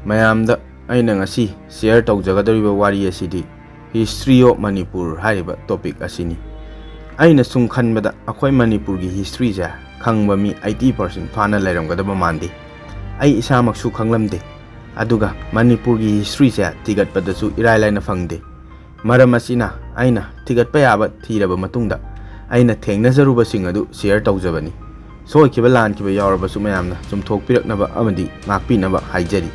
mayamda aina ngasi share tawjagadariba wari asidi history of Manipur hariba topic asini aina sum khanbada akhoi Manipur gi history ja khangba mi 80% fana lairamgadaba mande ai isamak su khanglamde aduga Manipur gi history ja tigatpada su irailaina phangde maram asina aina tigatpa yaba thiraba matungda aina thengnajaruba sing adu share tawjabani soi kiba lan kiba yawraba su mayamna chumthok piraknaba amadi ngakpinaba haijari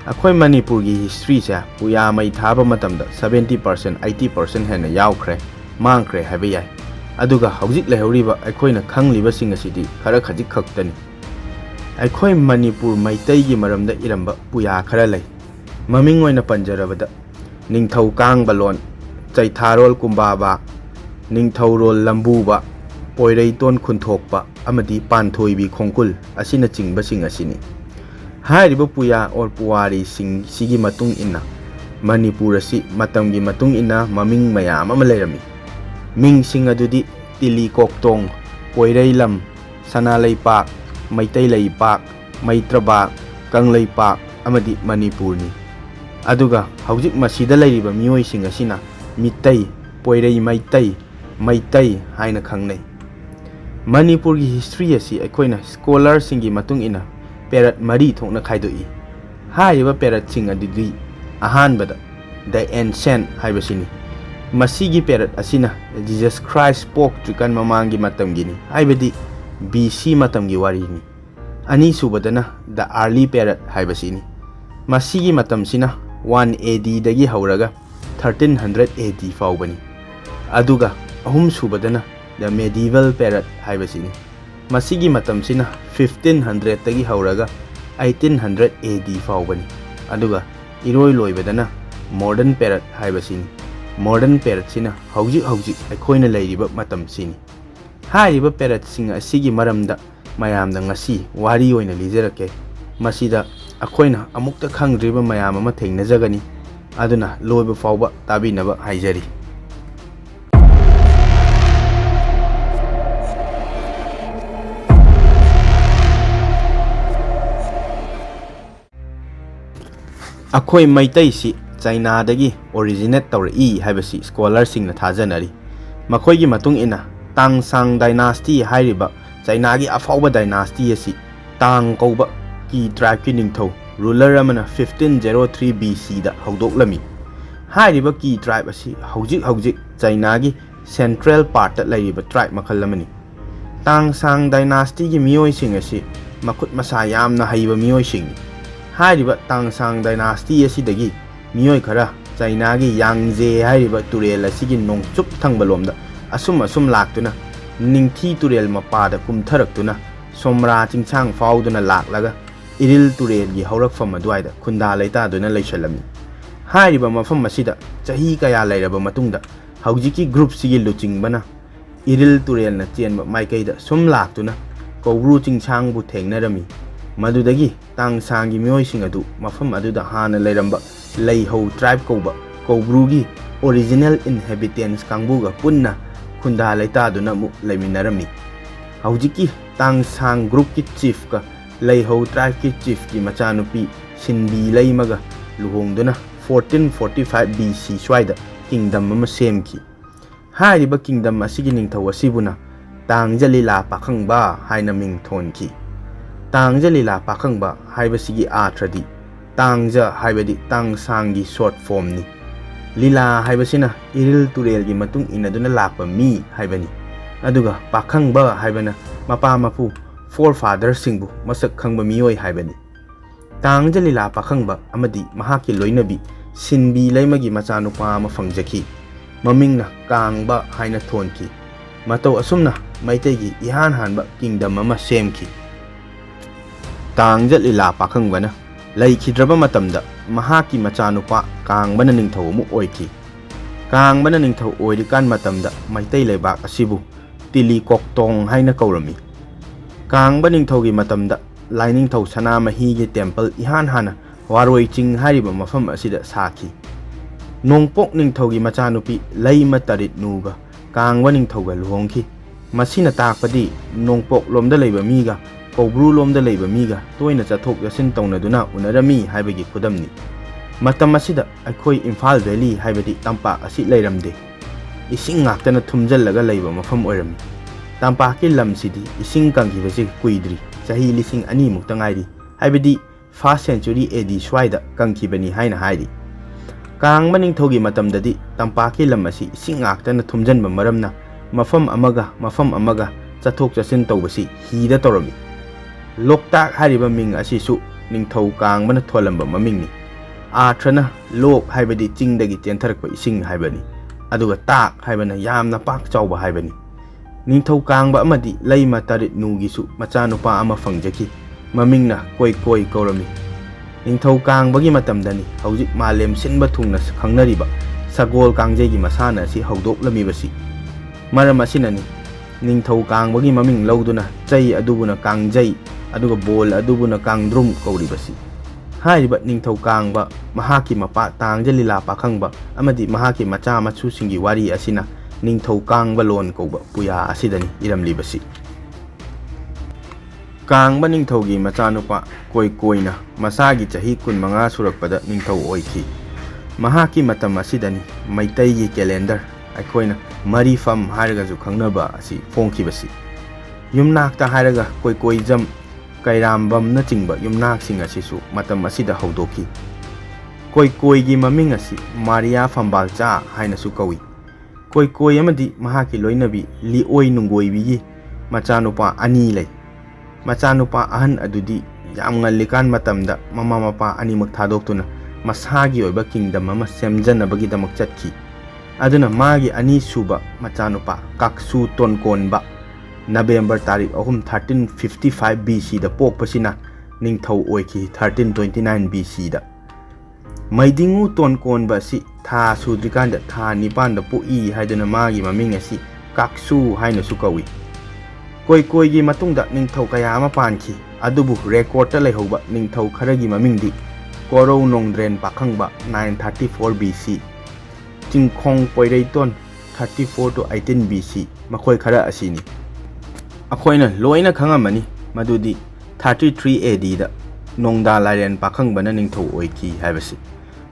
akhoi Manipur gi history ja puya mai thaba matamda 70% 80% hena yawkhre mangkhre haba yai aduga hawjik lehoriba aikoina khangliba sing asidi khara khajik khaktani akhoi Manipur maitai gi maramda iramba puya khara lai maming oina panjarabada ningthau kang balon chaitharol kumbaba ningthau rol lambuba poirei ton khunthokpa amadi panthoibi khongkul asina chingba sing asini hairiba puya or puwari sing sigi matung inna Manipur asi matamgi matung inna maming mayam ama leirami ming sing adudi tili koktong poirei lam sanalai pak maitai lai pak maitraba kanglai pak amadi Manipur ni aduga hawjik masida lairiba mioi sing asina mitai poirei maitai haina khangnai Manipur gi history asi aikoina scholar singi matung ina perat mari thokna khaidoi haiba perat sing adidi ahanbada the ancient haibasini masigi perat asina Jesus Christ spoke trikan mamangi matamgini haibadi BC matamgi warini ani subadana the early perat haibasini masigi matamsina 1 AD dagi hauraga 1300 AD faubani aduga ahum subadana the medieval perat haibasini masigi matamsina 1500 tagi hauraga 1800 AD faubani aduga iroi loibadana modern perat haibasini modern perat sina hawjik aikoina lairiba matam sini haiba perat singa asigi maramda mayamda ngasi wari oina lijerake masida akoina amukta khangdriba mayam ama thengnajagani aduna loiba fauba tabinaba haijari akhoi maitai si China dagi originate tawri haibasi scholar sing na thajanari makhoi gi matung ina Tangsang dynasty hairiba China gi afauba dynasty asi tang kauba ki tribe ki ningthau ruler amana 1503 BC da hawdoklami hairiba ki tribe asi hawjik China gi central part ta lairiba tribe makhal lamani Tangsang dynasty gi mioi sing asi makut masa yamna haiba mioi sing hairiba Tangsang dynasty asi dagi mioi khara China gi Yangtze hairiba turel asigi nongchup thangbalomda asum laktuna ningthi turel mapada kumtharaktuna somra chingchang fauduna laklaga iril turel gi haurakfam adwaida khunda leita duna leishalami hairiba mafam masida chahi kaya lairaba matungda hawjiki group sigi luchingbana iril turel na chenba maikaida sum laktuna kobru chingchang bu thengnarami madudagi Tangsang gi mioi sing adu mafam aduda hana lairamba leihau tribe kobrugi original inhabitants kangbuga punna khunda leita duna mu leiminarami hawjiki Tangsang group ki chief ka leihau tribe ki chief ki machanupi sinbi leimaga luhongduna 1445 BC swaida kingdom ama semki hairiba kingdom asigi ningthau asibuna Tangjalila pakhangba haina ming thonki Tangjalila pakhangba haibasigi atradi Tangja haibadi Tangsang gi short form ni Lila haibasina iril turel gi matung inaduna lakpa mi haibani aduga pakhangba haibana mapa mapu forefather singbu masak khangba mioi haibani Tangjalila pakhangba amadi mahaki loinabi sinbi leimagi machanupa ama fangjaki mamingna kangba haina thonki matau asumna maitegi ihan hanba kingdom ama semki Tangjalila pakhangwana leikidraba matamda mahaki machanupa kangbana ningthau mu oiki kangbana ningthau oirikan matamda maitai leibak asibu tili koktong haina kaurami kangba ningthau gi matamda lainingthau sanamahi gi temple ihan hana waroi ching hariba mafam asida saki nongpok ningthau gi machanupi leima tarit nuga kangba ningthau ga luhongki masina takpadi nongpok lomda leiba miga ꯀꯧꯕ꯭ꯔꯨ ꯂꯣꯝꯗ ꯂꯩꯕ ꯃꯤꯒ ꯇꯣꯏꯅ ꯆꯠꯊꯣꯛ ꯆꯠꯁꯤꯟ ꯇꯧꯅꯗꯨꯅ ꯎꯅꯔꯝꯃꯤ ꯍꯥꯏꯕꯒꯤ ꯈꯨꯗꯝꯅꯤ꯫ ꯃꯇꯝ ꯑꯁꯤꯗ ꯑꯩꯈꯣꯏ ꯏꯝꯐꯥꯜ ꯚꯦꯂꯤ ꯍꯥꯏꯕꯗꯤ ꯇꯝꯄꯥꯛ ꯑꯁꯤ ꯂꯩꯔꯝꯗꯦ꯫ ꯏꯁꯤꯡ ꯉꯥꯛꯇꯅ ꯊꯨꯝꯖꯜꯂꯒ ꯂꯩꯕ ꯃꯐꯝ ꯑꯣꯏꯔꯝꯃꯤ꯫ ꯇꯝꯄꯥꯛꯀꯤ ꯂꯝꯁꯤꯗꯤ ꯏꯁꯤꯡ ꯀꯪꯈꯤꯕꯁꯤ ꯀꯨꯏꯗ꯭ꯔꯤ, ꯆꯍꯤ 2000 ꯃꯨꯛꯇ ꯉꯥꯏꯔꯤ, ꯍꯥꯏꯕꯗꯤ 1st century AD ꯁ꯭ꯋꯥꯏꯗ ꯀꯪꯈꯤꯕꯅꯤ ꯍꯥꯏꯅ ꯍꯥꯏꯔꯤ꯫ ꯀꯥꯡꯕ ꯅꯤꯡꯊꯧꯒꯤ ꯃꯇꯝꯗꯗꯤ ꯇꯝꯄꯥꯛꯀꯤ ꯂꯝ ꯑꯁꯤ ꯏꯁꯤꯡ ꯉꯥꯛꯇꯅ ꯊꯨꯝꯖꯟꯕ ꯃꯔꯝꯅ ꯃꯐꯝ ꯑꯃꯒ ꯆꯠꯊꯣꯛ ꯆꯠꯁꯤꯟ ꯇꯧꯕꯁꯤ ꯍꯤꯗ ꯇꯧꯔꯝꯃꯤ꯫ ꯂꯣꯛꯇꯥꯛ ꯍꯥꯏꯔꯤꯕ ꯃꯤꯡ ꯑꯁꯤꯁꯨ ꯅꯤꯡꯊꯧ ꯀꯥꯡꯕꯅ ꯊꯣꯜꯂꯝꯕ ꯃꯃꯤꯡꯅꯤ꯫ ꯑꯥꯔꯊ꯭ꯔꯅ ꯂꯣꯛ ꯍꯥꯏꯕꯗꯤ ꯆꯤꯡꯗꯒꯤ ꯆꯦꯟꯊꯔꯛꯄ ꯏꯁꯤꯡ ꯍꯥꯏꯕꯅꯤ, ꯑꯗꯨꯒ ꯇꯥꯛ ꯍꯥꯏꯕꯅ ꯌꯥꯝꯅ ꯄꯥꯛ ꯆꯥꯎꯕ ꯍꯥꯏꯕꯅꯤ꯫ ꯅꯤꯡꯊꯧ ꯀꯥꯡꯕ ꯑꯃꯗꯤ ꯂꯩꯃ ꯇꯔꯤꯠꯅꯨꯒꯤꯁꯨ ꯃꯆꯥꯅꯨꯄꯥ ꯑꯃ ꯐꯪꯖꯈꯤ, ꯃꯃꯤꯡꯅ ꯀꯣꯏꯀꯣꯏ ꯀꯧꯔꯝꯃꯤ꯫ ꯅꯤꯡꯊꯧ ꯀꯥꯡꯕꯒꯤ ꯃꯇꯝꯗꯅꯤ ꯍꯧꯖꯤꯛ ꯃꯥꯂꯦꯝ ꯁꯤꯟꯕ ꯊꯨꯡꯅ ꯈꯪꯅꯔꯤꯕ ꯁꯒꯣꯜ ꯀꯥꯡꯖꯩꯒꯤ ꯃꯁꯥꯟꯅ ꯑꯁꯤ ꯍꯧꯗꯣꯛꯂꯝꯃꯤꯕꯁꯤ꯫ ꯃꯔꯝ ꯑꯁꯤꯅꯅꯤ ꯅꯤꯡꯊꯧ ꯀꯥꯡꯕꯒꯤ ꯃꯃꯤꯡ ꯂꯧꯗꯨꯅ ꯆꯩ ꯑꯗꯨꯕꯨꯅ ꯀꯥꯡꯖꯩ ꯑꯗꯨꯒ ꯕꯣꯜ ꯑꯗꯨꯕꯨꯅ ꯀꯥꯡꯗ꯭ꯔꯨꯝ ꯀꯧꯔꯤꯕꯁꯤ꯫ ꯍꯥꯏꯔꯤꯕ ꯅꯤꯡꯊꯧ ꯀꯥꯡꯕ, ꯃꯍꯥꯛꯀꯤ ꯃꯄꯥ ꯇꯥꯡꯖ ꯂꯤꯂꯥ ꯄꯥꯈꯪꯕ ꯑꯃꯗꯤ ꯃꯍꯥꯛꯀꯤ ꯃꯆꯥ ꯃꯁꯨꯁꯤꯡꯒꯤ ꯋꯥꯔꯤ ꯑꯁꯤꯅ ꯅꯤꯡꯊꯧ ꯀꯥꯡꯕ ꯂꯣꯟ ꯀꯧꯕ ꯄꯨꯌꯥ ꯑꯁꯤꯗꯅꯤ ꯏꯔꯝꯂꯤꯕꯁꯤ꯫ ꯀꯥꯡꯕ ꯅꯤꯡꯊꯧꯒꯤ ꯃꯆꯥꯅꯨꯄꯥ ꯀꯣꯏꯀꯣꯏꯅ ꯃꯁꯥꯒꯤ ꯆꯍꯤ 15 ꯁꯨꯔꯛꯄꯗ ꯅꯤꯡꯊꯧ ꯑꯣꯏꯈꯤ꯫ ꯃꯍꯥꯛꯀꯤ ꯃꯇꯝ ꯑꯁꯤꯗꯅꯤ ꯃꯩꯇꯩꯒꯤ ꯀꯦꯂꯦꯟꯗꯔ, ꯑꯩꯈꯣꯏꯅ ꯃꯔꯤꯐꯝ ꯍꯥꯏꯔꯒꯁꯨ ꯈꯪꯅꯕ ꯑꯁꯤ ꯐꯣꯡꯈꯤꯕꯁꯤ꯫ ꯌꯨꯝꯅꯥꯛꯇ ꯍꯥꯏꯔꯒ ꯀꯣꯏꯀꯣꯏꯖꯝ, ꯀꯩꯔꯥꯝꯕꯝꯅꯆꯤꯡꯕ ꯌꯨꯝꯅꯥꯛꯁꯤꯡ ꯑꯁꯤꯁꯨ ꯃꯇꯝ ꯑꯁꯤꯗ ꯍꯧꯗꯣꯛꯈꯤ꯫ ꯀꯣꯏꯀꯣꯏꯒꯤ ꯃꯃꯤꯡ ꯑꯁꯤ ꯃꯥꯔꯤꯌꯥ ꯐꯝꯕꯥꯜꯆꯥ ꯍꯥꯏꯅꯁꯨ ꯀꯧꯏ꯫ ꯀꯣꯏꯀꯣꯏ ꯑꯃꯗꯤ ꯃꯍꯥꯛꯀꯤ ꯂꯣꯏꯅꯕꯤ ꯂꯤꯑꯣꯏ ꯅꯨꯡꯒꯣꯏꯕꯤꯒꯤ ꯃꯆꯥꯅꯨꯄꯥ 2 ꯂꯩ꯫ ꯃꯆꯥꯅꯨꯄꯥ ꯑꯍꯟ ꯑꯗꯨꯗꯤ ꯌꯥꯝ ꯉꯜꯂꯤꯀꯥꯟ ꯃꯇꯝꯗ ꯃꯃꯥ ꯃꯄꯥ ꯑꯅꯤꯃꯛ ꯊꯥꯗꯣꯛꯇꯨꯅ ꯃꯁꯥꯒꯤ ꯑꯣꯏꯕ ꯀꯤꯡꯗꯝ ꯑꯃ ꯁꯦꯝꯖꯅꯕꯒꯤꯗꯃꯛ ꯆꯠꯈꯤ꯫ ꯑꯗꯨꯅ ꯃꯥꯒꯤ ꯑꯅꯤꯁꯨꯕ ꯃꯆꯥꯅꯨꯄꯥ ꯀꯥꯛꯁꯨ ꯇꯣꯟꯀꯣꯟꯕ ꯅꯕꯦꯝꯕꯔ ꯇꯥꯔꯤꯛ 3, 1355 BCꯗ ꯄꯣꯛꯄꯁꯤꯅ ꯅꯤꯡꯊꯧ ꯑꯣꯏꯈꯤ 1329 BCꯗ꯫ ꯃꯩꯗꯤꯡꯉꯨ ꯇꯣꯟꯀꯣꯟꯕ ꯑꯁꯤ ꯊꯥ ꯁꯨꯗ꯭ꯔꯤꯀꯥꯟꯗ ꯊꯥ 9ꯗ ꯄꯣꯛꯏ ꯍꯥꯏꯗꯨꯅ ꯃꯥꯒꯤ ꯃꯃꯤꯡ ꯑꯁꯤ ꯀꯥꯛꯁꯨ ꯍꯥꯏꯅꯁꯨ ꯀꯧꯏ꯫ ꯀꯣꯏꯀꯣꯏꯒꯤ ꯃꯇꯨꯡꯗ ꯅꯤꯡꯊꯧ ꯀꯌꯥ ꯑꯃ ꯄꯥꯟꯈꯤ, ꯑꯗꯨꯕꯨ ꯔꯦꯀꯣꯔꯗꯇ ꯂꯩꯍꯧꯕ ꯅꯤꯡꯊꯧ ꯈꯔꯒꯤ ꯃꯃꯤꯡꯗꯤ ꯀꯣꯔꯧ ꯅꯣꯡꯗ꯭ꯔꯦꯟ ꯄꯥꯈꯪꯕ 934 BC, ꯆꯤꯡꯈꯣꯡ ꯄꯣꯏꯔꯩꯇꯣꯟ 34 to 18 BC, ꯃꯈꯣꯏ ꯈꯔ ꯑꯁꯤꯅꯤ꯫ ꯑꯩꯈꯣꯏꯅ ꯂꯣꯏꯅ ꯈꯪꯉꯝꯃꯅꯤ ꯃꯗꯨꯗꯤ 33 ADꯗ ꯅꯣꯡꯗꯥ ꯂꯥꯏꯔꯦꯟ ꯄꯥꯈꯪꯕꯅ ꯅꯤꯡꯊꯧ ꯑꯣꯏꯈꯤ ꯍꯥꯏꯕꯁꯤ꯫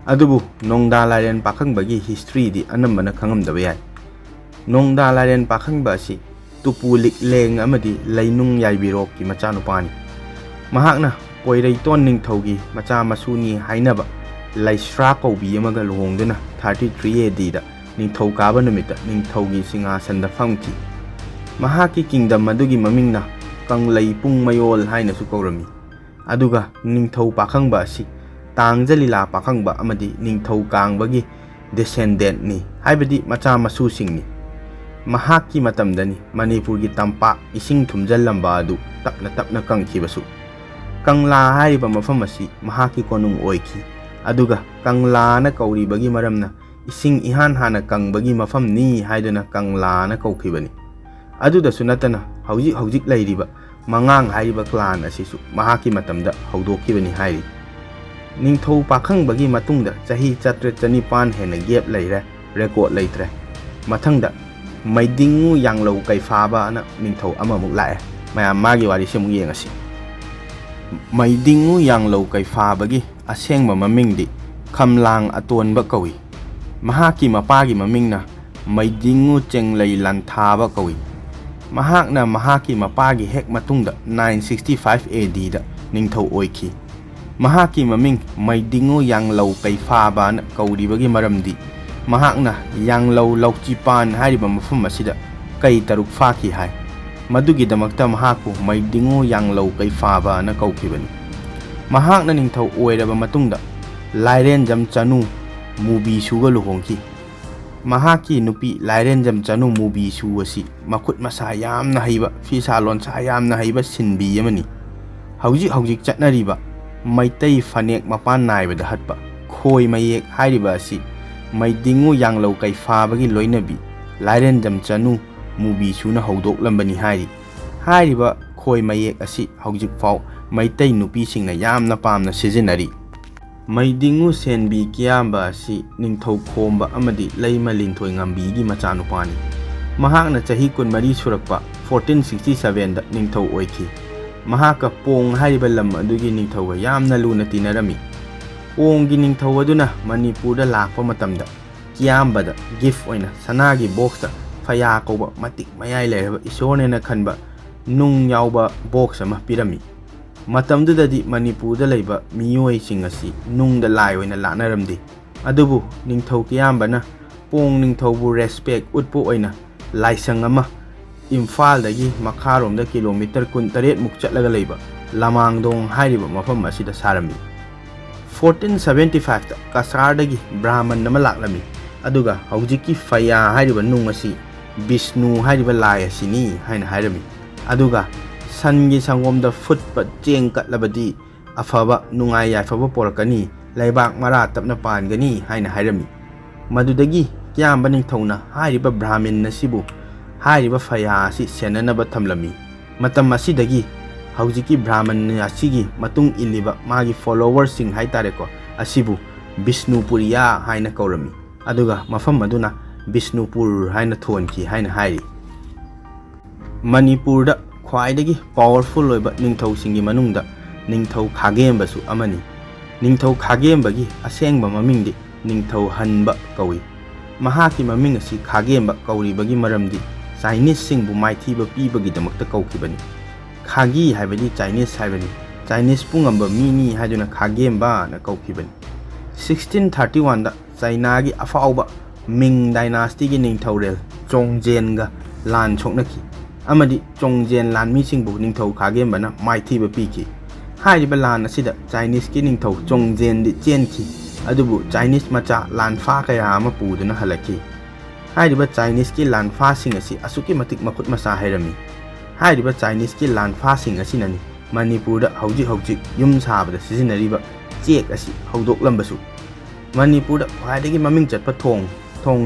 ꯑꯗꯨꯕꯨ ꯅꯣꯡꯗꯥ ꯂꯥꯏꯔꯦꯟ ꯄꯥꯈꯪꯕꯒꯤ ꯍꯤꯁꯇ꯭ꯔꯤꯗꯤ ꯑꯅꯝꯕꯅ ꯈꯪꯉꯝꯗꯕ ꯌꯥꯏ꯫ ꯅꯣꯡꯗꯥ ꯂꯥꯏꯔꯦꯟ ꯄꯥꯈꯪꯕ ꯑꯁꯤ ꯇꯨꯄꯨ ꯂꯤꯛꯂꯦꯡ ꯑꯃꯗꯤ ꯂꯩꯅꯨꯡ ꯌꯥꯏꯕꯤꯔꯣꯛꯀꯤ ꯃꯆꯥꯅꯨꯄꯥꯅꯤ꯫ ꯃꯍꯥꯛꯅ ꯄꯣꯏꯔꯩꯇꯣꯟ ꯅꯤꯡꯊꯧꯒꯤ ꯃꯆꯥ ꯃꯁꯨꯅꯤ ꯍꯥꯏꯅꯕ ꯂꯩꯁ꯭ꯔꯥ ꯀꯧꯕꯤ ꯑꯃꯒ ꯂꯨꯍꯣꯡꯗꯨꯅ 33 ADꯗ ꯅꯤꯡꯊꯧ ꯀꯥꯕ ꯅꯨꯃꯤꯠꯇ ꯅꯤꯡꯊꯧꯒꯤ ꯁꯤꯡꯍꯥꯁꯟꯗ ꯐꯝꯈꯤ꯫ ꯃꯍꯥꯛꯀꯤ ꯀꯤꯡꯗꯝ ꯑꯗꯨꯒꯤ ꯃꯃꯤꯡꯅ ꯀꯪꯂꯩ ꯄꯨꯡꯃꯌꯣꯜ ꯍꯥꯏꯅꯁꯨ ꯀꯧꯔꯝꯃꯤ꯫ ꯑꯗꯨꯒ ꯅꯤꯡꯊꯧ ꯄꯥꯈꯪꯕ ꯑꯁꯤ ꯇꯥꯡꯖ ꯂꯤꯂꯥ ꯄꯥꯈꯪꯕ ꯑꯃꯗꯤ ꯅꯤꯡꯊꯧ ꯀꯥꯡꯕꯒꯤ ꯗꯤꯁꯦꯟꯗꯦꯟꯠꯅꯤ, ꯍꯥꯏꯕꯗꯤ ꯃꯆꯥ ꯃꯁꯨꯁꯤꯡꯅꯤ꯫ ꯃꯍꯥꯛꯀꯤ ꯃꯇꯝꯗꯅꯤ ꯃꯅꯤꯄꯨꯔꯒꯤ ꯇꯝꯄꯥꯛ ꯏꯁꯤꯡ ꯊꯨꯝꯖꯜꯂꯝꯕ ꯑꯗꯨ ꯇꯞꯅ ꯇꯞꯅ ꯀꯪꯈꯤꯕꯁꯨ꯫ ꯀꯪꯂꯥ ꯍꯥꯏꯔꯤꯕ ꯃꯐꯝ ꯑꯁꯤ ꯃꯍꯥꯛꯀꯤ ꯀꯣꯅꯨꯡ ꯑꯣꯏꯈꯤ, ꯑꯗꯨꯒ ꯀꯪꯂꯥꯅ ꯀꯧꯔꯤꯕꯒꯤ ꯃꯔꯝꯅ ꯏꯁꯤꯡ ꯏꯍꯥꯟ ꯍꯥꯟꯅ ꯀꯪꯕꯒꯤ ꯃꯐꯝꯅꯤ ꯍꯥꯏꯗꯨꯅ ꯀꯪꯂꯥꯅ ꯀꯧꯈꯤꯕꯅꯤ꯫ ꯑꯗꯨꯗꯁꯨ ꯅꯠꯇꯅ ꯍꯧꯖꯤꯛ ꯍꯧꯖꯤꯛ ꯂꯩꯔꯤꯕ ꯃꯉꯥꯡ ꯍꯥꯏꯔꯤꯕ ꯀ꯭ꯂꯥꯟ ꯑꯁꯤꯁꯨ ꯃꯍꯥꯛꯀꯤ ꯃꯇꯝꯗ ꯍꯧꯗꯣꯛꯈꯤꯕꯅꯤ ꯍꯥꯏꯔꯤ꯫ ꯅꯤꯡꯊꯧ ꯄꯥꯈꯪꯕꯒꯤ ꯃꯇꯨꯡꯗ ꯆꯍꯤ 700-900 ꯍꯦꯟꯅ ꯒꯦꯞ ꯂꯩꯔꯦ, ꯔꯦꯀꯣꯔꯗ ꯂꯩꯇ꯭ꯔꯦ꯫ ꯃꯊꯪꯗ ꯃꯩꯗꯤꯡꯉꯨ ꯌꯥꯡꯂꯧ ꯀꯩꯐꯥꯕꯅ ꯅꯤꯡꯊꯧ ꯑꯃꯃꯨꯛ ꯂꯥꯛꯑꯦ꯫ ꯃꯌꯥꯝ ꯃꯥꯒꯤ ꯋꯥꯔꯤꯁꯤ ꯑꯃꯨꯛ ꯌꯦꯡꯉꯁꯤ꯫ ꯃꯩꯗꯤꯡꯉꯨ ꯌꯥꯡꯂꯧ ꯀꯩꯐꯥꯕꯒꯤ ꯑꯁꯦꯡꯕ ꯃꯃꯤꯡꯗꯤ ꯈꯝꯂꯥꯡ ꯑꯇꯣꯟꯕ ꯀꯧꯏ꯫ ꯃꯍꯥꯛꯀꯤ ꯃꯄꯥꯒꯤ ꯃꯃꯤꯡꯅ ꯃꯩꯗꯤꯡꯉꯨ ꯆꯦꯡꯂꯩ ꯂꯥꯟꯊꯥꯕ ꯀꯧꯏ꯫ ꯃꯍꯥꯛꯅ ꯃꯍꯥꯛꯀꯤ ꯃꯄꯥꯒꯤ ꯍꯦꯛ ꯃꯇꯨꯡꯗ 965 ADꯗ ꯅꯤꯡꯊꯧ ꯑꯣꯏꯈꯤ꯫ ꯃꯍꯥꯛꯀꯤ ꯃꯃꯤꯡ ꯃꯩꯗꯤꯡꯉꯨ ꯌꯥꯡꯂꯧ ꯀꯩꯐꯥꯕꯅ ꯀꯧꯔꯤꯕꯒꯤ ꯃꯔꯝꯗꯤ ꯃꯍꯥꯛꯅ ꯌꯥꯡꯂꯧ ꯂꯧꯆꯤꯄꯥꯟ ꯍꯥꯏꯔꯤꯕ ꯃꯐꯝ ꯑꯁꯤꯗ ꯀꯩ 3 ꯐꯥꯈꯤ ꯍꯥꯏ꯫ ꯃꯗꯨꯒꯤꯗꯃꯛꯇ ꯃꯍꯥꯛꯄꯨ ꯃꯩꯗꯤꯡꯉꯨ ꯌꯥꯡꯂꯧ ꯀꯩꯐꯥꯕꯅ ꯀꯧꯈꯤꯕꯅꯤ꯫ ꯃꯍꯥꯛꯅ ꯅꯤꯡꯊꯧ ꯑꯣꯏꯔꯕ ꯃꯇꯨꯡꯗ ꯂꯥꯏꯔꯦꯟꯖꯝ ꯆꯅꯨ ꯃꯨꯕꯤꯁꯨꯒ ꯂꯨꯍꯣꯡꯈꯤ꯫ ꯃꯍꯥꯛꯀꯤ ꯅꯨꯄꯤ ꯂꯥꯏꯔꯦꯟꯖꯝ ꯆꯅꯨ ꯃꯨꯕꯤꯁꯨ ꯑꯁꯤ ꯃꯈꯨꯠ ꯃꯁꯥ ꯌꯥꯝꯅ ꯍꯩꯕ, ꯐꯤꯁꯥ ꯂꯣꯟꯁꯥ ꯌꯥꯝꯅ ꯍꯩꯕ ꯁꯤꯟꯕꯤ ꯑꯃꯅꯤ꯫ ꯍꯧꯖꯤꯛ ꯍꯧꯖꯤꯛ ꯆꯠꯅꯔꯤꯕ ꯃꯩꯇꯩ ꯐꯅꯦꯛ ꯃꯄꯥꯟ ꯅꯥꯏꯕꯗ ꯍꯠꯄ ꯈꯣꯏ ꯃꯌꯦꯛ ꯍꯥꯏꯔꯤꯕ ꯑꯁꯤ ꯃꯩꯗꯤꯡꯉꯨ ꯌꯥꯡꯂꯧ ꯀꯩꯐꯥꯕꯒꯤ ꯂꯣꯏꯅꯕꯤ ꯂꯥꯏꯔꯦꯟꯖꯝ ꯆꯅꯨ ꯃꯨꯕꯤꯁꯨꯅ ꯍꯧꯗꯣꯛꯂꯝꯕꯅꯤ ꯍꯥꯏꯔꯤ꯫ ꯍꯥꯏꯔꯤꯕ ꯈꯣꯏ ꯃꯌꯦꯛ ꯑꯁꯤ ꯍꯧꯖꯤꯛꯐꯥꯎ ꯃꯩꯇꯩ ꯅꯨꯄꯤꯁꯤꯡꯅ ꯌꯥꯝꯅ ꯄꯥꯝꯅ ꯁꯤꯖꯤꯟꯅꯔꯤ꯫ ꯃꯩꯗꯤꯡꯉꯨ ꯁꯦꯟꯕꯤ ꯀꯤꯌꯥꯝꯕ ꯑꯁꯤ ꯅꯤꯡꯊꯧ ꯈꯣꯝꯕ ꯑꯃꯗꯤ ꯂꯩꯃ ꯂꯤꯟꯊꯣꯏ ꯉꯝꯕꯤꯒꯤ ꯃꯆꯥꯅꯨꯄꯥꯅꯤ꯫ ꯃꯍꯥꯛꯅ ꯆꯍꯤ 14 ꯁꯨꯔꯛꯄ 1467ꯗ ꯅꯤꯡꯊꯧ ꯑꯣꯏꯈꯤ꯫ ꯃꯍꯥꯛꯀ ꯄꯣꯡ ꯍꯥꯏꯔꯤꯕ ꯂꯝ ꯑꯗꯨꯒꯤ ꯅꯤꯡꯊꯧꯒ ꯌꯥꯝꯅ ꯂꯨꯅ ꯇꯤꯟꯅꯔꯝꯃꯤ꯫ ꯄꯣꯡꯒꯤ ꯅꯤꯡꯊꯧ ꯑꯗꯨꯅ ꯃꯅꯤꯄꯨꯔꯗ ꯂꯥꯛꯄ ꯃꯇꯝꯗ ꯀꯤꯌꯥꯝꯕꯗ ꯒꯤꯐ ꯑꯣꯏꯅ ꯁꯅꯥꯒꯤ ꯕꯣꯛꯁꯇ ꯐꯌꯥ ꯀꯧꯕ ꯃꯇꯤꯛ ꯃꯌꯥꯏ ꯂꯩꯔꯕ ꯏꯁꯣꯔꯅꯦꯅ ꯈꯟꯕ ꯅꯨꯡ ꯌꯥꯎꯕ ꯕꯣꯛꯁ ꯑꯃ ꯄꯤꯔꯝꯃꯤ꯫ ꯃꯇꯝꯗꯨꯗꯗꯤ ꯃꯅꯤꯄꯨꯔꯗ ꯂꯩꯕ ꯃꯤꯑꯣꯏꯁꯤꯡ ꯑꯁꯤ ꯅꯨꯡꯗ ꯂꯥꯏ ꯑꯣꯏꯅ ꯂꯥꯠꯅꯔꯝꯗꯦ꯫ ꯑꯗꯨꯕꯨ ꯅꯤꯡꯊꯧ ꯀꯤꯌꯥꯝꯕꯅ ꯄꯣꯡ ꯅꯤꯡꯊꯧꯕꯨ ꯔꯦꯁꯄꯦꯛ ꯎꯠꯄ ꯑꯣꯏꯅ ꯂꯥꯏꯁꯪ ꯑꯃ ꯏꯝꯐꯥꯜꯗꯒꯤ ꯃꯈꯥꯔꯣꯝꯗ ꯀꯤꯂꯣꯃꯤꯇꯔ 18ꯃꯨꯛ ꯆꯠꯂꯒ ꯂꯩꯕ ꯂꯃꯥꯡꯗꯣꯡ ꯍꯥꯏꯔꯤꯕ ꯃꯐꯝ ꯑꯁꯤꯗ ꯁꯥꯔꯝꯃꯤ꯫ 1475ꯗ ꯀꯁꯥꯔꯗꯒꯤ ꯕ꯭ꯔꯥꯍꯃꯟ ꯑꯃ ꯂꯥꯛꯂꯝꯃꯤ꯫ ꯑꯗꯨꯒ ꯍꯧꯖꯤꯛꯀꯤ ꯐꯌꯥ ꯍꯥꯏꯔꯤꯕ ꯅꯨꯡ ꯑꯁꯤ ꯕꯤꯁꯅꯨ ꯍꯥꯏꯔꯤꯕ ꯂꯥꯏ ꯑꯁꯤꯅꯤ ꯍꯥꯏꯅ ꯍꯥꯏꯔꯝꯃꯤ꯫ ꯑꯗꯨꯒ ꯁꯟꯒꯤ ꯁꯪꯒꯣꯝꯗ ꯐꯨꯠꯄ ꯆꯦꯡ ꯀꯠꯂꯕꯗꯤ ꯑꯐꯕ ꯅꯨꯡꯉꯥꯏ ꯌꯥꯏꯐꯕ ꯄꯣꯔꯛꯀꯅꯤ, ꯂꯩꯕꯥꯛ ꯃꯔꯥ ꯇꯞꯅ ꯄꯥꯟꯒꯅꯤ ꯍꯥꯏꯅ ꯍꯥꯏꯔꯝꯃꯤ꯫ ꯃꯗꯨꯗꯒꯤ ꯀꯤꯌꯥꯝꯕ ꯅꯤꯡꯊꯧꯅ ꯍꯥꯏꯔꯤꯕ ꯕ꯭ꯔꯥꯍꯃꯤꯟ ꯑꯁꯤꯕꯨ ꯍꯥꯏꯔꯤꯕ ꯐꯌꯥ ꯑꯁꯤ ꯁꯦꯟꯅꯅꯕ ꯊꯝꯂꯝꯃꯤ꯫ ꯃꯇꯝ ꯑꯁꯤꯗꯒꯤ ꯍꯧꯖꯤꯛꯀꯤ ꯕ꯭ꯔꯥꯍꯃꯟ ꯑꯁꯤꯒꯤ ꯃꯇꯨꯡ ꯏꯜꯂꯤꯕ ꯃꯥꯒꯤ ꯐꯣꯂꯣꯋꯔꯁꯤꯡ ꯍꯥꯏꯇꯥꯔꯦꯀꯣ ꯑꯁꯤꯕꯨ ꯕꯤꯁꯅꯨꯄꯨꯔꯤꯌꯥ ꯍꯥꯏꯅ ꯀꯧꯔꯝꯃꯤ꯫ ꯑꯗꯨꯒ ꯃꯐꯝ ꯑꯗꯨꯅ ꯕꯤꯁꯅꯨꯄꯨꯔ ꯍꯥꯏꯅ ꯊꯣꯟꯈꯤ ꯍꯥꯏꯅ ꯍꯥꯏꯔꯤ꯫ ꯃꯅꯤꯄꯨꯔꯗ ꯈ꯭ꯋꯥꯏꯗꯒꯤ ꯄꯥꯋꯔꯐꯨꯜ ꯑꯣꯏꯕ ꯅꯤꯡꯊꯧꯁꯤꯡꯒꯤ ꯃꯅꯨꯡꯗ ꯅꯤꯡꯊꯧ ꯈꯥꯒꯦꯝꯕꯁꯨ ꯑꯃꯅꯤ꯫ ꯅꯤꯡꯊꯧ ꯈꯥꯒꯦꯝꯕꯒꯤ ꯑꯁꯦꯡꯕ ꯃꯃꯤꯡꯗꯤ ꯅꯤꯡꯊꯧ ꯍꯟꯕ ꯀꯧꯏ꯫ ꯃꯍꯥꯛꯀꯤ ꯃꯃꯤꯡ ꯑꯁꯤ ꯈꯥꯒꯦꯝꯕ ꯀꯧꯔꯤꯕꯒꯤ ꯃꯔꯝꯗꯤ ꯆꯥꯏꯅꯤꯁꯁꯤꯡꯕꯨ ꯃꯥꯏꯊꯤꯕ ꯄꯤꯕꯒꯤꯗꯃꯛꯇ ꯀꯧꯈꯤꯕꯅꯤ꯫ ꯈꯥꯒꯤ ꯍꯥꯏꯕꯗꯤ ꯆꯥꯏꯅꯤꯁ ꯍꯥꯏꯕꯅꯤ꯫ ꯆꯥꯏꯅꯤꯁꯄꯨ ꯉꯝꯕ ꯃꯤꯅꯤ ꯍꯥꯏꯗꯨꯅ ꯈꯥꯒꯦꯝꯕꯅ ꯀꯧꯈꯤꯕꯅꯤ꯫ 1631ꯗ ꯆꯥꯏꯅꯥꯒꯤ ꯑꯐꯥꯎꯕ ꯃꯤꯡ ꯗꯥꯏꯅꯥꯁꯇꯤꯒꯤ ꯅꯤꯡꯊꯧꯔꯦꯜ ꯆꯣꯡꯖꯦꯟꯒ ꯂꯥꯟ ꯁꯣꯛꯅꯈꯤ ꯑꯃꯗꯤ ꯆꯣꯡꯖꯦꯟ ꯂꯥꯟꯃꯤꯁꯤꯡꯕꯨ ꯅꯤꯡꯊꯧ ꯈꯥꯒꯦꯝꯕꯅ ꯃꯥꯏꯊꯤꯕ ꯄꯤꯈꯤ꯫ ꯍꯥꯏꯔꯤꯕ ꯂꯥꯟ ꯑꯁꯤꯗ ꯆꯥꯏꯅꯤꯁꯀꯤ ꯅꯤꯡꯊꯧ ꯆꯣꯡꯖꯦꯟꯗꯤ ꯆꯦꯟꯈꯤ, ꯑꯗꯨꯕꯨ ꯆꯥꯏꯅꯤꯁ ꯃꯆꯥ ꯂꯥꯟꯐꯥ ꯀꯌꯥ ꯑꯃ ꯄꯨꯗꯨꯅ ꯍꯜꯂꯛꯈꯤ꯫ ꯍꯥꯏꯔꯤꯕ ꯆꯥꯏꯅꯤꯁꯀꯤ ꯂꯥꯟꯐꯥꯁꯤꯡ ꯑꯁꯤ ꯑꯁꯨꯛꯀꯤ ꯃꯇꯤꯛ ꯃꯈꯨꯠ ꯃꯁꯥ ꯍꯩꯔꯝꯃꯤ꯫ ꯍꯥꯏꯔꯤꯕ ꯆꯥꯏꯅꯤꯁꯀꯤ ꯂꯥꯟꯐꯥꯁꯤꯡ ꯑꯁꯤꯅꯅꯤ ꯃꯅꯤꯄꯨꯔꯗ ꯍꯧꯖꯤꯛ ꯌꯨꯝ ꯁꯥꯕꯗ ꯁꯤꯖꯤꯟꯅꯔꯤꯕ ꯆꯦꯛ ꯑꯁꯤ ꯍꯧꯗꯣꯛꯂꯝꯕꯁꯨ꯫ ꯃꯅꯤꯄꯨꯔꯗ ꯈ꯭ꯋꯥꯏꯗꯒꯤ ꯃꯃꯤꯡ ꯆꯠꯄ ꯊꯣꯡ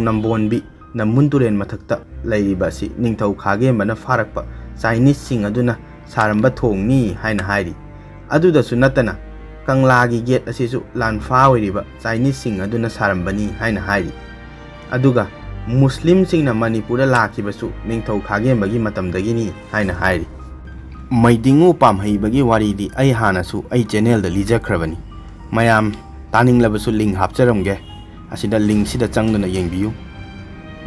ꯅꯝꯕꯣꯟꯕꯤ ꯅꯝꯕꯨꯟ ꯇꯨꯔꯦꯜ ꯃꯊꯛꯇ ꯂꯩꯔꯤꯕ ꯑꯁꯤ ꯅꯤꯡꯊꯧ ꯈꯥꯒꯦꯝꯕꯅ ꯐꯥꯔꯛꯄ ꯆꯥꯏꯅꯤꯁꯁꯤꯡ ꯑꯗꯨꯅ ꯁꯥꯔꯝꯕ ꯊꯣꯡꯅꯤ ꯍꯥꯏꯅ ꯍꯥꯏꯔꯤ꯫ ꯑꯗꯨꯗꯁꯨ ꯅꯠꯇꯅ ꯀꯪꯂꯥꯒꯤ ꯒꯦꯠ ꯑꯁꯤꯁꯨ ꯂꯥꯟꯐꯥ ꯑꯣꯏꯔꯤꯕ ꯆꯥꯏꯅꯤꯁꯁꯤꯡ ꯑꯗꯨꯅ ꯁꯥꯔꯝꯕꯅꯤ ꯍꯥꯏꯅ ꯍꯥꯏꯔꯤ꯫ ꯑꯗꯨꯒ ꯃꯨꯁꯂꯤꯝꯁꯤꯡꯅ ꯃꯅꯤꯄꯨꯔꯗ ꯂꯥꯛꯈꯤꯕꯁꯨ ꯅꯤꯡꯊꯧ ꯈꯥꯒꯦꯝꯕꯒꯤ ꯃꯇꯝꯗꯒꯤꯅꯤ ꯍꯥꯏꯅ ꯍꯥꯏꯔꯤ꯫ ꯃꯩꯗꯤꯡꯉꯨ ꯄꯥꯝꯍꯩꯕꯒꯤ ꯋꯥꯔꯤꯗꯤ ꯑꯩ ꯍꯥꯟꯅꯁꯨ ꯑꯩ ꯆꯦꯅꯦꯜꯗ ꯂꯤꯖꯈ꯭ꯔꯕꯅꯤ꯫ ꯃꯌꯥꯝ ꯇꯥꯅꯤꯡꯂꯕꯁꯨ ꯂꯤꯡ ꯍꯥꯞꯆꯔꯝꯒꯦ, ꯑꯁꯤꯗ ꯂꯤꯡꯁꯤꯗ ꯆꯪꯗꯨꯅ ꯌꯦꯡꯕꯤꯌꯨ꯫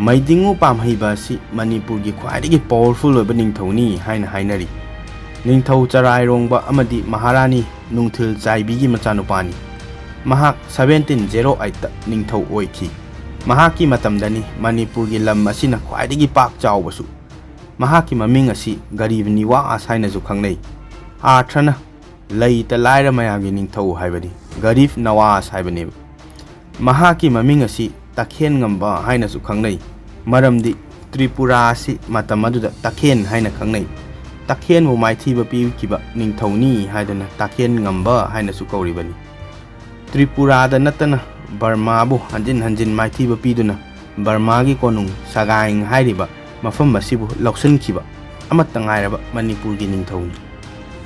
ꯃꯩꯗꯤꯡꯉꯨ ꯄꯥꯝꯍꯩꯕ ꯑꯁꯤ ꯃꯅꯤꯄꯨꯔꯒꯤ ꯈ꯭ꯋꯥꯏꯗꯒꯤ ꯄꯥꯋꯔꯐꯨꯜ ꯑꯣꯏꯕ ꯅꯤꯡꯊꯧꯅꯤ ꯍꯥꯏꯅ ꯍꯥꯏꯅꯔꯤ꯫ ꯅꯤꯡꯊꯧ ꯆꯔꯥꯏꯔꯣꯡꯕ ꯑꯃꯗꯤ ꯃꯍꯥꯔꯥꯅꯤ ꯅꯨꯡꯊꯤꯜ ꯆꯥꯏꯕꯤꯒꯤ ꯃꯆꯥꯅꯨꯄꯥꯅꯤ꯫ ꯃꯍꯥꯛ 1708ꯗ ꯅꯤꯡꯊꯧ ꯑꯣꯏꯈꯤ꯫ ꯃꯍꯥꯛꯀꯤ ꯃꯇꯝꯗꯅꯤ ꯃꯅꯤꯄꯨꯔꯒꯤ ꯂꯝ ꯑꯁꯤꯅ ꯈ꯭ꯋꯥꯏꯗꯒꯤ ꯄꯥꯛ ꯆꯥꯎꯕꯁꯨ꯫ ꯃꯍꯥꯛꯀꯤ ꯃꯃꯤꯡ ꯑꯁꯤ ꯒꯔꯤꯕ ꯅꯤꯋꯥꯖ ꯍꯥꯏꯅꯁꯨ ꯈꯪꯅꯩ꯫ ꯑꯥꯔꯊ꯭ꯔꯅ ꯂꯩꯇ ꯂꯥꯏꯔ ꯃꯌꯥꯝꯒꯤ ꯅꯤꯡꯊꯧ ꯍꯥꯏꯕꯅꯤ, ꯒꯔꯤꯕ ꯅꯋꯥꯖ ꯍꯥꯏꯕꯅꯦꯕ꯫ ꯃꯍꯥꯛꯀꯤ ꯃꯃꯤꯡ ꯑꯁꯤ ꯇꯈꯦꯟ ꯉꯝꯕ ꯍꯥꯏꯅꯁꯨ ꯈꯪꯅꯩ, ꯃꯔꯝꯗꯤ ꯇ꯭ꯔꯤꯄꯨꯔꯥ ꯑꯁꯤ ꯃꯇꯝ ꯑꯗꯨꯗ ꯇꯈꯦꯟ ꯍꯥꯏꯅ ꯈꯪꯅꯩ꯫ ꯇꯈꯦꯟꯕꯨ ꯃꯥꯏꯊꯤꯕ ꯄꯤꯈꯤꯕ ꯅꯤꯡꯊꯧꯅꯤ ꯍꯥꯏꯗꯨꯅ ꯇꯈꯦꯟ ꯉꯝꯕ ꯍꯥꯏꯅꯁꯨ ꯀꯧꯔꯤꯕꯅꯤ꯫ ꯇ꯭ꯔꯤꯄꯨꯔꯥꯗ ꯅꯠꯇꯅ ꯕꯔꯃꯥꯕꯨ ꯍꯟꯖꯤꯟ ꯍꯟꯖꯤꯟ ꯃꯥꯏꯊꯤꯕ ꯄꯤꯗꯨꯅ ꯕꯔꯃꯥꯒꯤ ꯀꯣꯅꯨꯡ ꯁꯒꯥꯏꯡ ꯍꯥꯏꯔꯤꯕ ꯃꯐꯝ ꯑꯁꯤꯕꯨ ꯂꯧꯁꯤꯟꯈꯤꯕ ꯑꯃꯠꯇ ꯉꯥꯏꯔꯕ ꯃꯅꯤꯄꯨꯔꯒꯤ ꯅꯤꯡꯊꯧꯅꯤ꯫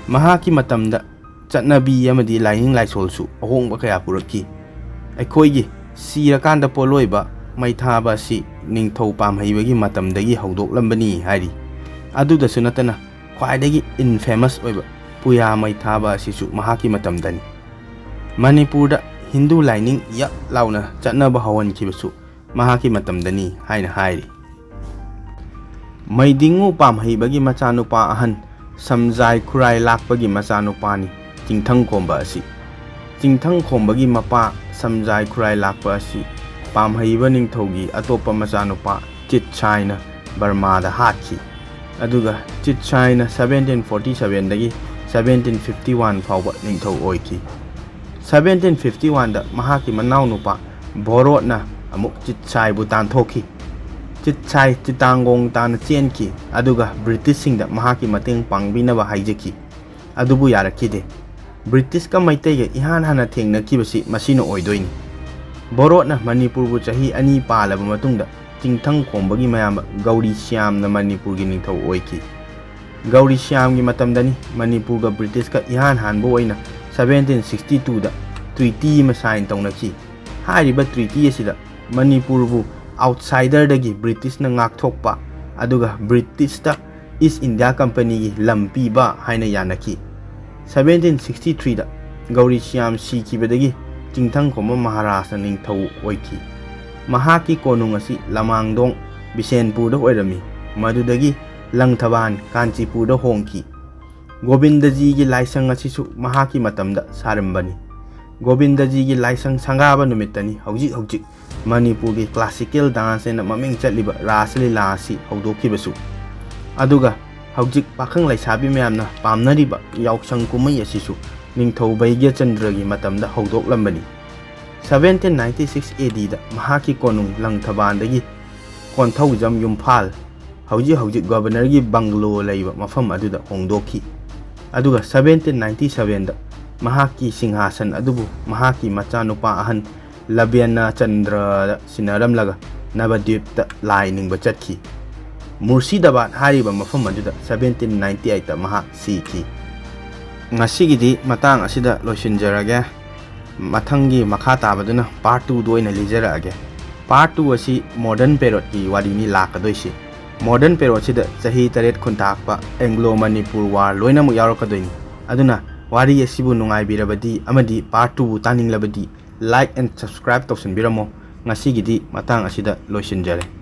ꯃꯍꯥꯛꯀꯤ ꯃꯇꯝꯗ ꯆꯠꯅꯕꯤ ꯑꯃꯗꯤ ꯂꯥꯏꯅꯤꯡ ꯂꯥꯏꯁꯣꯜꯁꯨ ꯑꯍꯣꯡꯕ ꯀꯌꯥ ꯄꯨꯔꯛꯈꯤ꯫ ꯑꯩꯈꯣꯏꯒꯤ ꯁꯤꯔꯀꯥꯟꯗ ꯄꯣꯠꯂꯣꯏꯕ ꯃꯩ ꯊꯥꯕ ꯑꯁꯤ ꯅꯤꯡꯊꯧ ꯄꯥꯝꯍꯩꯕꯒꯤ ꯃꯇꯝꯗꯒꯤ ꯍꯧꯗꯣꯛꯂꯝꯕꯅꯤ ꯍꯥꯏꯔꯤ꯫ ꯑꯗꯨꯗꯁꯨ ꯅꯠꯇꯅ ꯈ꯭ꯋꯥꯏꯗꯒꯤ ꯏꯟꯐꯦꯃꯁ ꯑꯣꯏꯕ ꯄꯨꯌꯥ ꯃꯩ ꯊꯥꯕ ꯑꯁꯤꯁꯨ ꯃꯍꯥꯛꯀꯤ ꯃꯇꯝꯗꯅꯤ꯫ ꯃꯅꯤꯄꯨꯔꯗ ꯍꯤꯟꯗꯨ ꯂꯥꯏꯅꯤꯡ ꯌꯛ ꯂꯥꯎꯅ ꯆꯠꯅꯕ ꯍꯧꯍꯟꯈꯤꯕꯁꯨ ꯃꯍꯥꯛꯀꯤ ꯃꯇꯝꯗꯅꯤ ꯍꯥꯏꯅ ꯍꯥꯏꯔꯤ꯫ ꯃꯩꯗꯤꯡꯉꯨ ꯄꯥꯝꯍꯩꯕꯒꯤ ꯃꯆꯥꯅꯨꯄꯥ ꯑꯍꯟ ꯁꯝꯖꯥꯏ ꯈꯨꯔꯥꯏ ꯂꯥꯛꯄꯒꯤ ꯃꯆꯥꯅꯨꯄꯥꯅꯤ ꯆꯤꯡꯊꯪꯈꯣꯝꯕ ꯑꯁꯤ꯫ ꯆꯤꯡꯊꯪꯈꯣꯝꯕꯒꯤ ꯃꯄꯥ ꯁꯝꯖꯥꯏ ꯈꯨꯔꯥꯏ ꯂꯥꯛꯄ ꯑꯁꯤ ꯄꯥꯝꯍꯩꯕ ꯅꯤꯡꯊꯧꯒꯤ ꯑꯇꯣꯞꯄ ꯃꯆꯥꯅꯨꯄꯥ ꯆꯤꯠꯁꯥꯏꯅ ꯕꯔꯃꯥꯗ ꯍꯥꯠꯈꯤ꯫ ꯑꯗꯨꯒ ꯆꯤꯠꯁꯥꯏꯅ 1747ꯗꯒꯤ 1751 ꯐꯥꯎꯕ ꯅꯤꯡꯊꯧ ꯑꯣꯏꯈꯤ꯫ 1751ꯗ ꯃꯍꯥꯛꯀꯤ ꯃꯅꯥꯎꯅꯨꯄꯥ ꯚꯣꯔꯣꯠꯅ ꯑꯃꯨꯛ ꯆꯤꯠꯁꯥꯏꯕꯨ ꯇꯥꯟꯊꯣꯛꯈꯤ꯫ ꯆꯤꯠꯁꯥꯏ ꯆꯤꯇꯥꯡꯒꯣꯡ ꯇꯥꯟꯅ ꯆꯦꯟꯈꯤ ꯑꯗꯨꯒ ꯕ꯭ꯔꯤꯇꯤꯁꯁꯤꯡꯗ ꯃꯍꯥꯛꯀꯤ ꯃꯇꯦꯡ ꯄꯥꯡꯕꯤꯅꯕ ꯍꯥꯏꯖꯈꯤ, ꯑꯗꯨꯕꯨ ꯌꯥꯔꯛꯈꯤꯗꯦ꯫ ꯕ꯭ꯔꯤꯇꯤꯁꯀ ꯃꯩꯇꯩꯒ ꯏꯍꯥꯟ ꯍꯥꯟꯅ ꯊꯦꯡꯅꯈꯤꯕꯁꯤ ꯃꯁꯤꯅ ꯑꯣꯏꯗꯣꯏꯅꯤ꯫ ꯚꯣꯔꯣꯠꯅ ꯃꯅꯤꯄꯨꯔꯕꯨ ꯆꯍꯤ 2 ꯄꯥꯜꯂꯕ ꯃꯇꯨꯡꯗ ꯆꯤꯡꯊꯪꯈꯣꯝꯕꯒꯤ ꯃꯌꯥꯝꯕ ꯒꯧꯔꯤꯁ꯭ꯌꯥꯝꯅ ꯃꯅꯤꯄꯨꯔꯒꯤ ꯅꯤꯡꯊꯧ ꯑꯣꯏꯈꯤ꯫ ꯒꯧꯔꯤꯁ꯭ꯌꯥꯝꯒꯤ ꯃꯇꯝꯗꯅꯤ ꯃꯅꯤꯄꯨꯔꯒ ꯕ꯭ꯔꯤꯇꯤꯁꯀ ꯏꯍꯥꯟ ꯍꯥꯟꯕ ꯑꯣꯏꯅ 1762ꯗ ꯇ꯭ꯔꯤꯇꯤ ꯑꯃ ꯁꯥꯏꯟ ꯇꯧꯅꯈꯤ꯫ ꯍꯥꯏꯔꯤꯕ ꯇ꯭ꯔꯤꯇꯤ ꯑꯁꯤꯗ ꯃꯅꯤꯄꯨꯔꯕꯨ ꯑꯥꯎꯠꯁꯥꯏꯗꯔꯗꯒꯤ ꯕ꯭ꯔꯤꯇꯤꯁꯅ ꯉꯥꯛꯊꯣꯛꯄ ꯑꯗꯨꯒ ꯕ꯭ꯔꯤꯇꯤꯁꯇ East India Company gi lam piba haina yanaki 1763 da Gauri Shyam sikibadagi Chingthang Khoma Maharashtra ningthau oiki mahaki konung asi Lamangdong Bisenpur da oirami madudagi Langthaban Kanchipur da hongki Govindaji gi laisang asisu mahaki matamda sarambani Govindaji gi laisang sangaba numitani hauji Manipur gi classical dance na maming chatliba raslila asi haudokibasu aduga hauji pakhang laisabi mayamna pamnariba yausang kumai asisu ningthau Baigya Chandra gi matamda haudoklambani 1796 AD da mahaki konung Langthaban dagi Konthaujam Yumphal hauji governor gi banglo laiba mafam aduda hongdoki aduga 1797 da mahaki singhasan adubu mahaki machanupa ahan Labyana Chandra sinaramlaga Navadvip da lai ningba chatki Murshidabad hariba mafam aduda 1798 da mahak siki ngasigidi matang asida loisinjarage mathangi makha tabaduna part 2 doina lijarage part 2 asi modern period ki warini lakadoisi modern period sida chahi taret khuntakpa Anglo Manipur war loina mu yarokadoini aduna wari asibu nungai birabadi amadi part 2 taninglabadi like and subscribe tawsinbiramo ngasigidi matang asida loisinjare